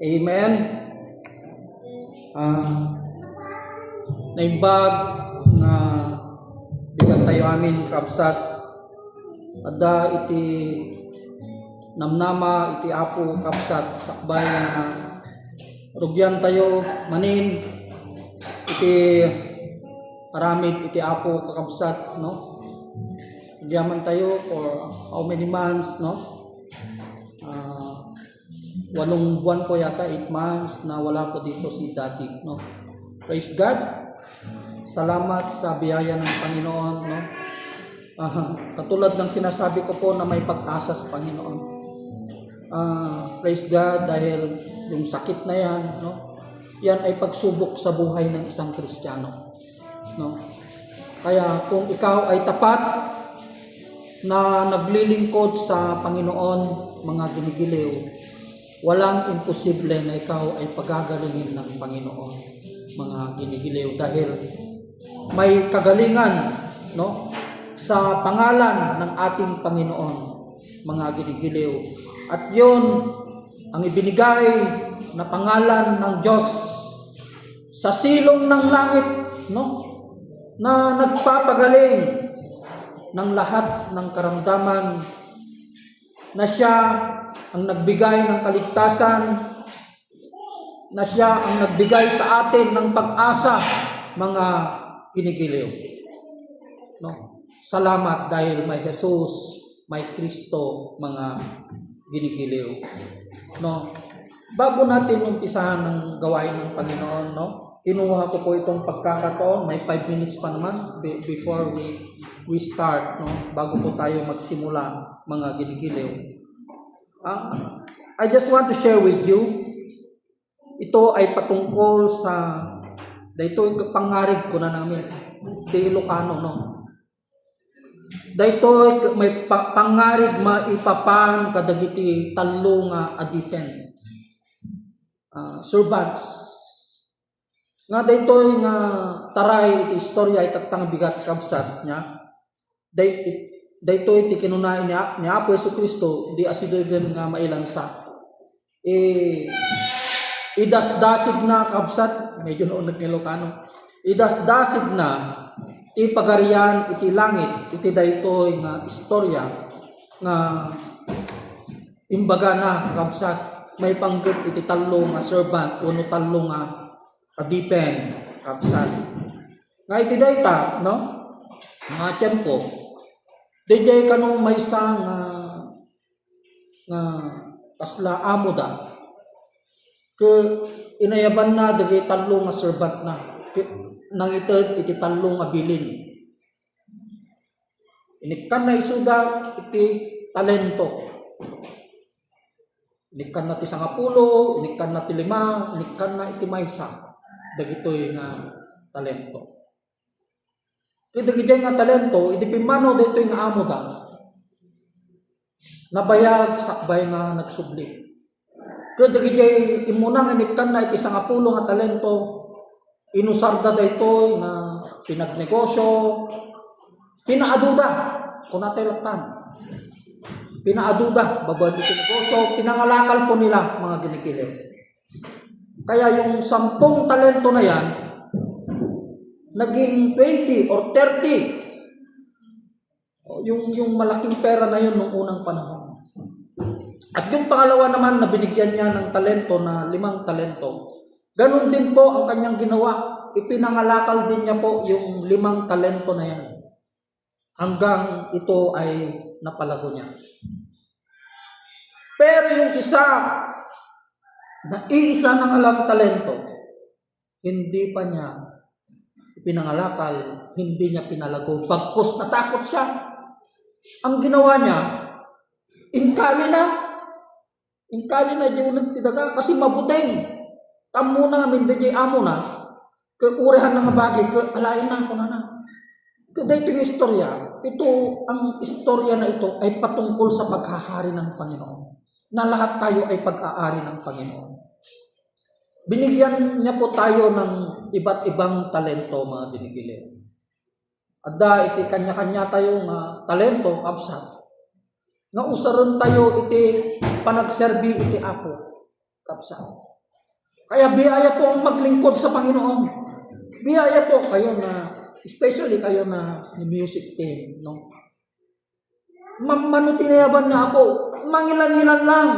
Amen. Naimbag nga bigat tayo amin kapsat ada iti namnama iti apo kapsat sakbay na rugyan tayo manin iti aramid iti apo kakabsat, no? Rugyaman tayo for how many months, no? 8 buwan po yata, 8 months na wala po dito si Daddy, no? Praise God. Salamat sa biyaya ng Panginoon, no? Katulad ng sinasabi ko po na may pag-asa sa Panginoon. Praise God dahil yung sakit na yan, no? Yan ay pagsubok sa buhay ng isang Kristiyano, no? Kaya kung ikaw ay tapat na naglilingkod sa Panginoon, mga ginigiliw, walang imposible na ikaw ay pagagalingin ng Panginoon, mga ginigiliw, dahil may kagalingan, no, sa pangalan ng ating Panginoon, mga ginigiliw. At yun ang ibinigay na pangalan ng Diyos sa silong ng langit, no, na nagpapagaling ng lahat ng karamdaman, na siya ang nagbigay ng kaligtasan, na siya ang nagbigay sa atin ng pag-asa, mga ginigiliw, no? Salamat dahil may Jesus, may Kristo, mga ginigiliw, no? Bago natin umpisahan ng gawain ng Panginoon, no? Kinuha ko po itong pagkakataon, may 5 minutes pa naman before we start, no? Bago po tayo magsimula, mga ginigiliw. I just want to share with you, ito ay patungkol sa, dito pangarig ko na namin, di Ilocano, no? Dito may pangarig maipapan kadagiti talo nga adipen, servants. Nga dito nga taray iti istorya itatang bigat kabsat niya. Dito iti kinunain ni Apo Jesucristo di asidogen nga mailansa. Idasdasig na kabsat, medyo noon nag-Ilocano. Idasdasig na iti pagarian iti langit, iti daytoy nga istorya nga imbaga na kabsat may panggap iti talo nga servant uno talo nga adipen kabsat. Nga iti dayta, no? Nga tiyempo DJ kanong may isang nga kasla amo da. Ke inayaban na dagay talo nga servant na. Nang iti talo nga bilin. Inikan na isuda iti talento. Inikan na ti 10, inikan na ti 5, inikan na iti maysa. Dagitoy nga talento. Kaya dagiti nga talento, iti pimano dito yung amo da. Nabayag sakbay nga nagsubli. Kaya dagiti imunang inikan na iti 10 nga talento, inusarda dito nga pinagnegosyo, pinaaduda, kung natin latan. Pinaaduda, babad iti negosyo, pinangalakal po nila, mga ginikiliw. Kaya yung 10 talento na yan, naging 20 or 30. Yung malaking pera na yun nung unang panahon. At yung pangalawa naman na binigyan niya ng talento na 5 talento. Ganun din po ang kanyang ginawa. Ipinangalakal din niya po yung 5 talento na yan. Hanggang ito ay napalago niya. Pero yung isa, na iisa ng alang talento, hindi pa niya pinangalakal, hindi niya pinalago. Bagkus natakot siya. Ang ginawa niya, inkali na di ulit tidaga kasi mabuting. Tamo na amin di amo na. Keurehan na nga bagay, alayan na ako na. Kaya ito yung istorya. Ito, ang istorya na ito ay patungkol sa paghahari ng Panginoon. Na lahat tayo ay pag-aari ng Panginoon. Binigyan niya po tayo ng iba't ibang talento, mga dinigiliw. Adda iti kanya-kanya tayong talento, kabsat. Nga usaron tayo iti panagserbi iti Apo, kabsat. Kaya biyaya po ang maglingkod sa Panginoon. Biyaya po kayo na, especially kayo na music team, no? Manutinayaban na ako, mangilan-ngilan lang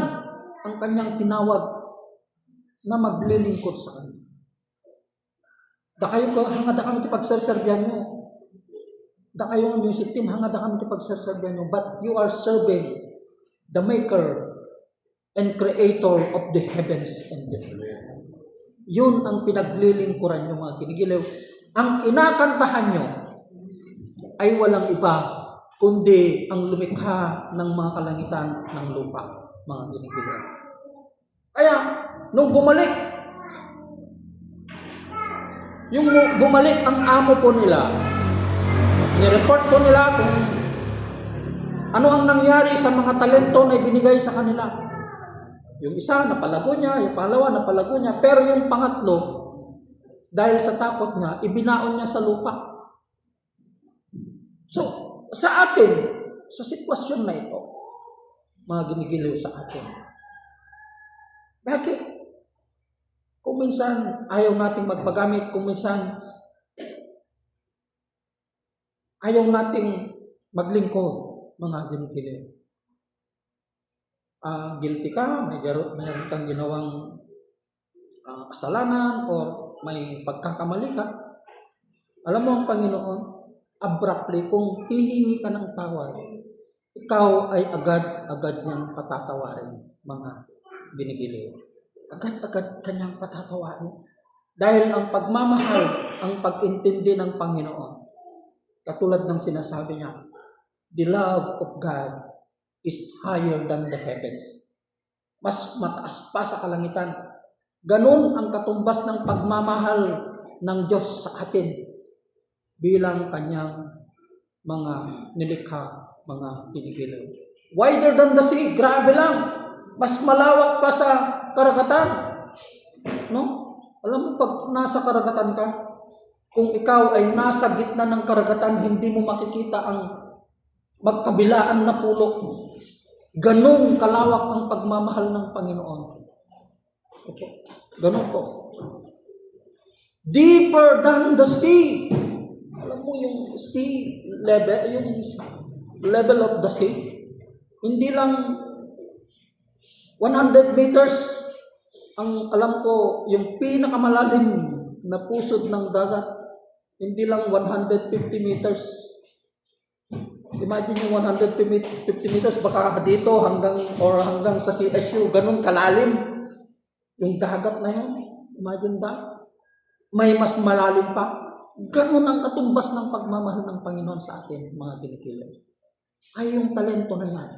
ang kanyang tinawag na maglilingkod sa kanya. Da kayo hangad kami ti pagserserbihan nyo. Da kayo ng music team, hangad kami ti pagserserbihan nyo. But you are serving the Maker and Creator of the heavens and the earth. Yun ang pinaglilingkuran nyo, mga kinigiliw. Ang kinakantahan nyo ay walang iba kundi ang lumikha ng mga kalangitan ng lupa, mga kinigiliw. Kaya, nung bumalik ang amo po nila, nireport po nila kung ano ang nangyari sa mga talento na ibinigay sa kanila. Yung isa, napalago niya. Yung pangalawa, napalago niya. Pero yung pangatlo, dahil sa takot niya, ibinaon niya sa lupa. So, sa atin, sa sitwasyon na ito, mga ginigiliw sa atin, bakit? Kung minsan, ayaw nating magpagamit. Kung minsan, ayaw nating maglingkod, mga ginigiliw. Guilty ka, mayroon kang ginawang kasalanan o may pagkakamali ka. Alam mo ang Panginoon, abruptly, kung hihingi ka ng tawad, ikaw ay agad-agad niyang patatawarin, mga ginigiliw. Agad-agad kanyang patatawarin. Dahil ang pagmamahal, ang pag-intindi ng Panginoon, katulad ng sinasabi niya, the love of God is higher than the heavens. Mas mataas pa sa kalangitan. Ganun ang katumbas ng pagmamahal ng Diyos sa atin bilang kanyang mga nilikha, mga pinigiliw. Wider than the sea, grabe lang. Mas malawak pa sa karagatan. No? Alam mo, pag nasa karagatan ka, kung ikaw ay nasa gitna ng karagatan, hindi mo makikita ang magkabilaan na pulo. Ganun kalawak ang pagmamahal ng Panginoon. Ganun po. Deeper than the sea. Alam mo yung sea level, yung level of the sea. Hindi lang 100 meters. Ang alam ko, yung pinakamalalim na pusod ng dagat, hindi lang 150 meters. Imagine yung 150 meters, baka dito hanggang sa CSU, ganun kalalim. Yung dagat na yun, imagine ba? May mas malalim pa. Ganun ang katumbas ng pagmamahal ng Panginoon sa atin, mga kinikilay. Ay yung talento na yan.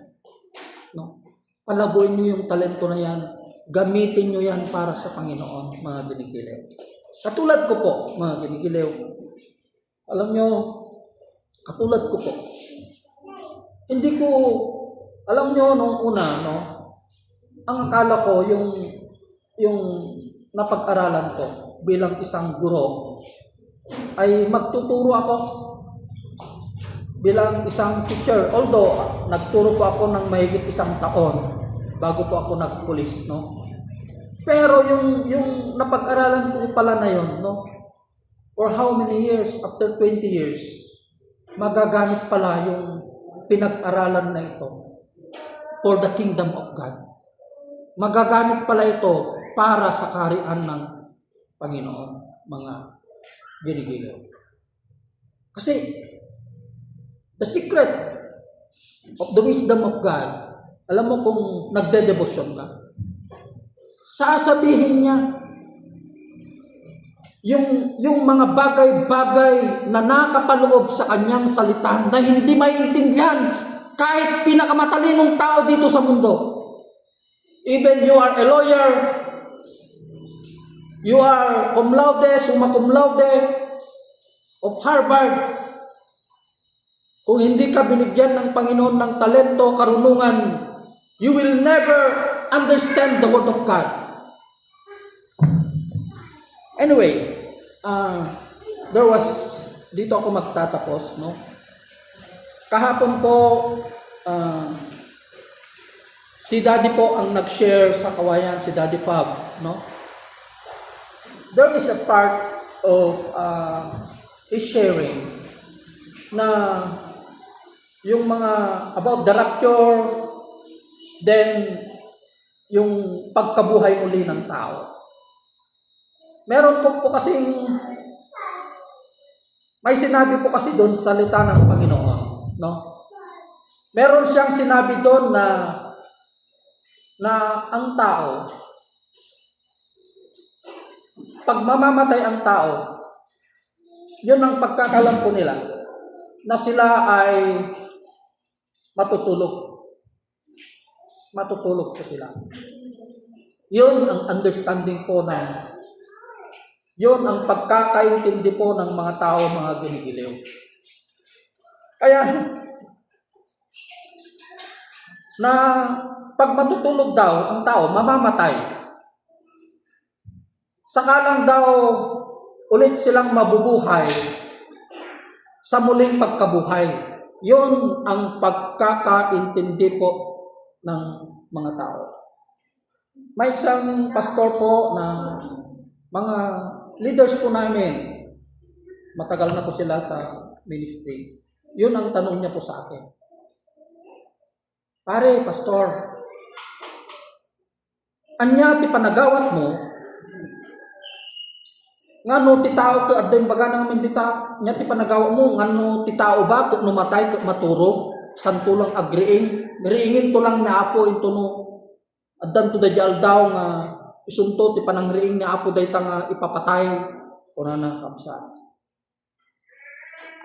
No? Palaguin nyo yung talento na yan. Gamitin nyo yan para sa Panginoon, mga kinikilay. Katulad ko po, mga kinikilay. Alam nyo, katulad ko po. Hindi ko, alam nyo, nung una, no, ang akala ko, yung napag-aralan ko bilang isang guro, ay magtuturo ako bilang isang teacher. Although, nagturo po ako ng mahigit 1 taon bago po ako nagpulis, no. Pero yung napag-aralan ko pala na yun, no, for how many years, after 20 years, magagamit pala yung pinag-aralan na ito for the kingdom of God. Magagamit pala ito para sa kaharian ng Panginoon, mga ginigiliw. Kasi the secret of the wisdom of God, alam mo kung nagde-devotion ka, sasabihin niya yung mga bagay-bagay na nakapaloob sa kanyang salita na hindi maintindihan kahit pinakamatalinong tao dito sa mundo. Even you are a lawyer, you are cum laude, summa cum laude of Harvard. Kung hindi ka binigyan ng Panginoon ng talento, karunungan, you will never understand the Word of God. Anyway, dito ako magtatapos, no? Kahapon po, si Daddy po ang nag-share sa kawayan, si Daddy Fab, no? there is a part of is sharing na yung mga about the rapture, then yung pagkabuhay uli ng tao. Meron po kasing may sinabi po kasi doon sa salita ng Panginoon, no? Meron siyang sinabi doon na ang tao, pag mamamatay ang tao, yun ang pagkakalam po nila, na sila ay matutulog. Matutulog po sila. Yun ang understanding po yun ang pagkakaintindi po ng mga tao, mga ginigiliw. Kaya, na pag matutulog daw ang tao, mamamatay. Saka lang daw ulit silang mabubuhay sa muling pagkabuhay. Yun ang pagkakaintindi po ng mga tao. May isang pastor po na mga leaders po namin, matagal na po sila sa ministry. Yun ang tanong niya po sa akin. Pare, pastor, anya ti panagawat mo, ngano ti tao ka adden baga nang mendita, nya ti panagawat mo, ngano ti tao ba ket numatay ket maturo, santulang agriing, riingin to lang na apo into no, addan to dayal daw nga isunto ti panangriing nga apo dayta nga ipapatay kuna na kapsa.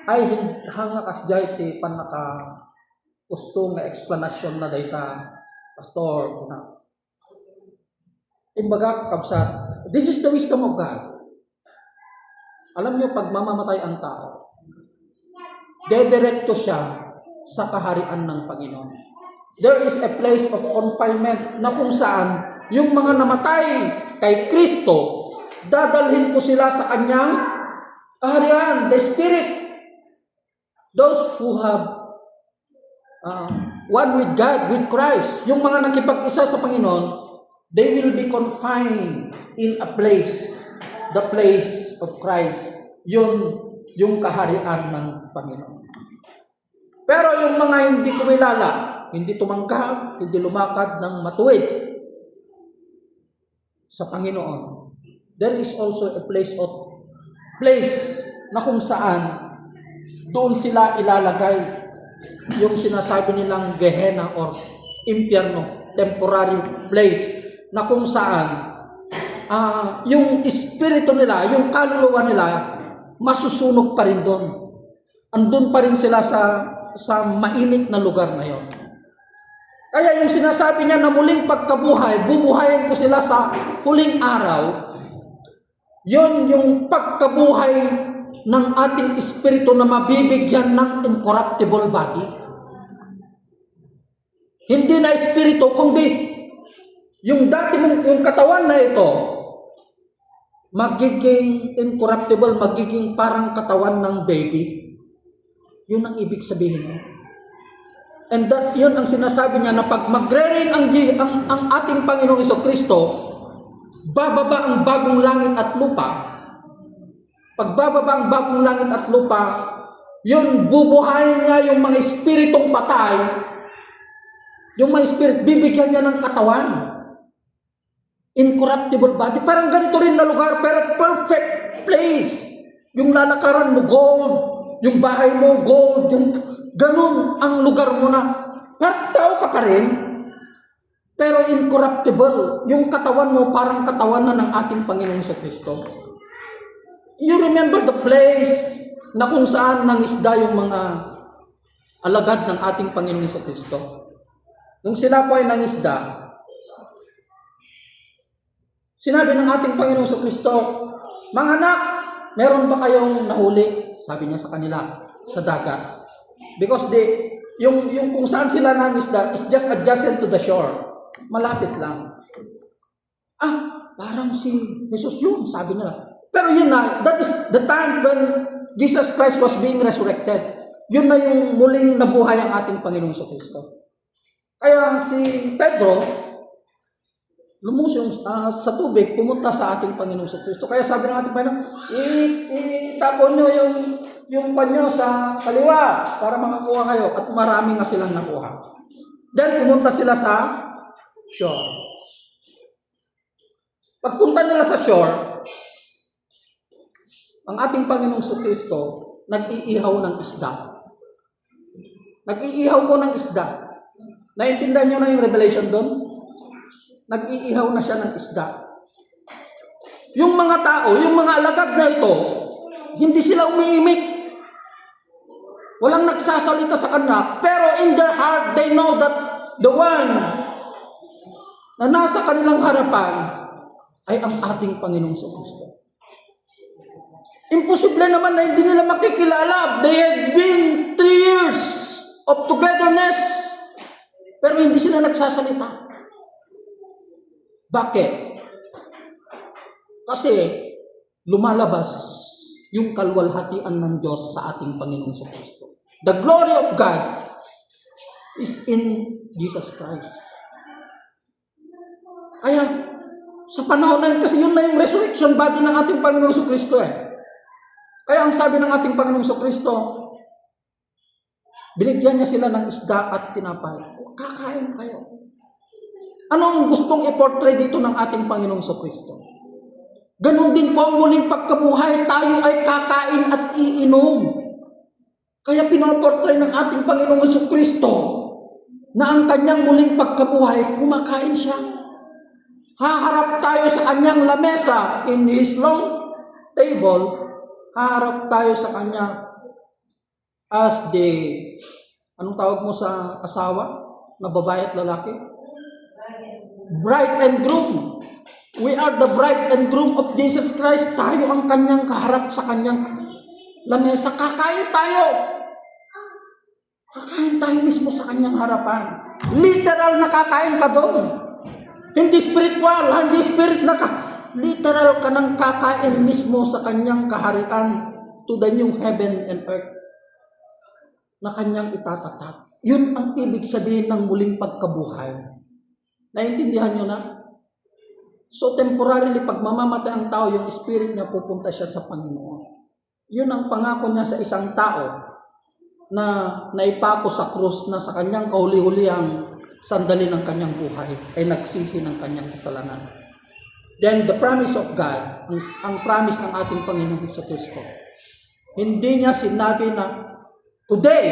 Ay hanga kasjay ti panaka gusto nga explanation na dayta pastor kuna. Imbaga kapsat, this is the wisdom of God. Alam niyo pag mamamatay ang tao, dedirekto siya sa kaharian ng Panginoon. There is a place of confinement na kung saan yung mga namatay kay Kristo, dadalhin po sila sa kanyang kaharian, the Spirit. Those who have one with God, with Christ, yung mga nakipag-isa sa Panginoon, they will be confined in a place, the place of Christ. Yun, yung kaharian ng Panginoon. Pero yung mga hindi kumilala, hindi tumanggap, hindi lumakad ng matuwid sa Panginoon, there is also a place na kung saan doon sila ilalagay yung sinasabi nilang Gehenna or impyerno, temporary place, na kung saan yung espiritu nila, yung kaluluwa nila, masusunog pa rin doon. Andun pa rin sila sa mainit na lugar na yon. Kaya yung sinasabi niya na muling pagkabuhay, bubuhayin ko sila sa huling araw, yon yung pagkabuhay ng ating espiritu na mabibigyan ng incorruptible body. Hindi na espiritu, kundi yung dati mong yung katawan na ito, magiging incorruptible, magiging parang katawan ng baby. Yun ang ibig sabihin mo. And that, yun ang sinasabi niya na pag magre-reign ang ating Panginoong Jesucristo, bababa ang bagong langit at lupa. Pag bababa ang bagong langit at lupa, yun, bubuhayin niya yung mga espiritong patay. Yung mga espirit, bibigyan niya ng katawan. Incorruptible body. Parang ganito rin na lugar, pero perfect place. Yung lalakaran mo, gold. Yung bahay mo, gold. Yung ganun ang lugar mo na. Parang tao ka pa rin, pero incorruptible. Yung katawan mo, parang katawan na ng ating Panginoong Jesucristo. You remember the place na kung saan nangisda yung mga alagad ng ating Panginoong Jesucristo? Nung sila po ay nangisda, sinabi ng ating Panginoong Jesucristo, mga anak, meron ba kayong nahuli? Sabi niya sa kanila, sa dagat. Because yung kung saan sila nangisda is just adjacent to the shore. Malapit lang. Parang si Jesus yun, sabi nila. Pero yun na, that is the time when Jesus Christ was being resurrected. Yun na yung muling nabuhay ang ating Panginoong Jesucristo. Kaya si Pedro, lumusong sa tubig, pumunta sa ating Panginoong Kristo. Kaya sabi ng ating Panginoon, itapon nyo yung panyo sa kaliwa para makakuha kayo. At marami nga silang nakuha. Then, pumunta sila sa shore. Pagpunta nila sa shore, ang ating Panginoong Kristo, nag-iihaw ng isda. Nag-iihaw po ng isda. Naintindihan nyo na yung revelation doon? Nag-iihaw na siya ng isda. Yung mga tao, yung mga alagad na ito, hindi sila umiimik. Walang nagsasalita sa kanya. Pero in their heart, they know that the one na nasa kanilang harapan ay ang ating Panginoong Kristo. Imposible naman na hindi nila makikilala. They had been 3 years of togetherness. Pero hindi sila nagsasalita. Bakit? Kasi lumalabas yung kalwalhatian ng Diyos sa ating Panginoong Kristo. The glory of God is in Jesus Christ. Kaya, sa panahon na yun, kasi yun na yung resurrection body ng ating Panginoong Kristo eh. Kaya ang sabi ng ating Panginoong Kristo, binigyan niya sila ng isda at tinapay. Kakain kayo. Ano ang gustong i-portray dito ng ating Panginoong Kristo? Ganon din po ang muling pagkabuhay, tayo ay kakain at iinom. Kaya pinoportray ng ating Panginoong Kristo na ang kanyang muling pagkabuhay, kumakain siya. Haharap tayo sa kanyang lamesa in His long table. Haharap tayo sa kanya as anong tawag mo sa asawa na babae at lalaki? Bride and groom. We are the bride and groom of Jesus Christ. Tayo ang kanyang kaharap sa kanyang lamesa. Kakain tayo. Kakain tayo mismo sa kanyang harapan. Literal na kakain ka doon. Hindi spiritual, hindi spirit na literal ka ng kakain mismo sa kanyang kaharian to the new heaven and earth na kanyang itatatag. Yun ang ibig sabihin ng muling pagkabuhay. Naintindihan nyo na? So temporarily, pag mamamatay ang tao, yung spirit niya pupunta siya sa Panginoon. Yun ang pangako niya sa isang tao na naipako sa krus na sa kanyang kahuli-hulihang sandali ng kanyang buhay ay nagsisi ng kanyang kasalanan. Then the promise of God, ang promise ng ating Panginoon sa Kristo, hindi niya sinabi na today,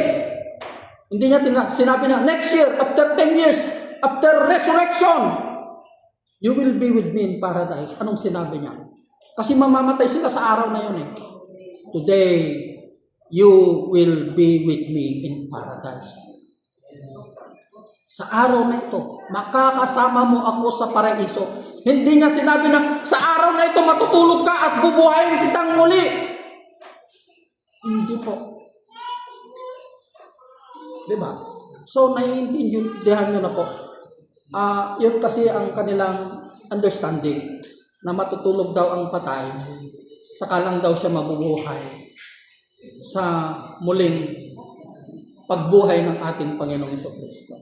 hindi niya sinabi na next year, after 10 years, after resurrection, you will be with me in paradise. Anong sinabi niya? Kasi mamamatay sila sa araw na yun eh. Today, you will be with me in paradise. Sa araw na ito, makakasama mo ako sa paraiso. Hindi niya sinabi na sa araw na ito matutulog ka at bubuhayin kitang muli. Hindi po. Diba? So, naiintindihan nyo na po. Yun kasi ang kanilang understanding na matutulog daw ang patay, saka lang daw siya mabubuhay sa muling pagbuhay ng ating Panginoong Kristo.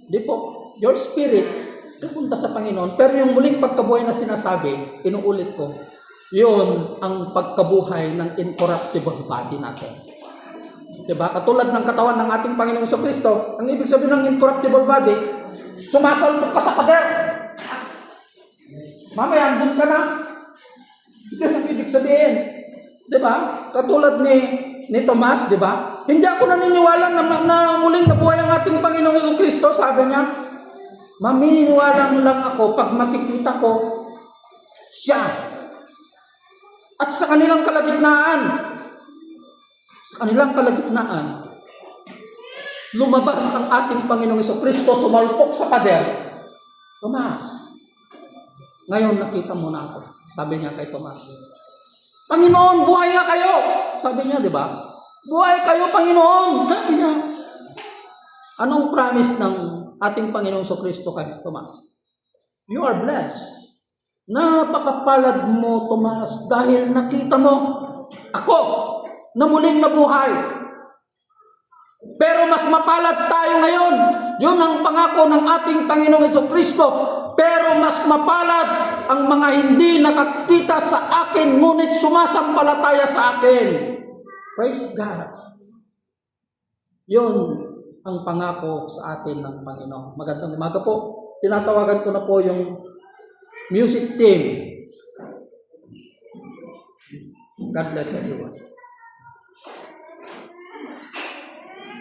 Di po, your spirit pupunta sa Panginoon, pero yung muling pagkabuhay na sinasabi, inuulit ko, yun ang pagkabuhay ng incorruptible body natin. Diba? Katulad ng katawan ng ating Panginoong Kristo, ang ibig sabihin ng incorruptible body, sumasalpok ka sa pader. Mamaya, andun ka na. Yun ang ibig sabihin. Diba? Katulad ni Tomas, diba? Hindi ako naniniwala na muling nabuhay ang ating Panginoong Kristo. Sabi niya, maminiwala lang ako pag makikita ko siya. At sa kanilang kalagitnaan, lumabas ang ating Panginoong Kristo, sumalpok sa pader. Tomas, ngayon nakita mo na ako. Sabi niya kay Tomas, Panginoon, buhay nga kayo. Sabi niya, di ba? Buhay kayo, Panginoon. Sabi niya. Anong promise ng ating Panginoong Kristo kay Tomas? You are blessed. Napakapalad mo, Tomas, dahil nakita mo ako na muling nabuhay. Pero mas mapalad tayo ngayon. Yun ang pangako ng ating Panginoong Jesucristo. Pero mas mapalad ang mga hindi nakakita sa akin, ngunit sumasampalataya sa akin. Praise God. Yun ang pangako sa atin ng Panginoon. Magandang umaga po. Tinatawagan ko na po yung music team. God bless everyone.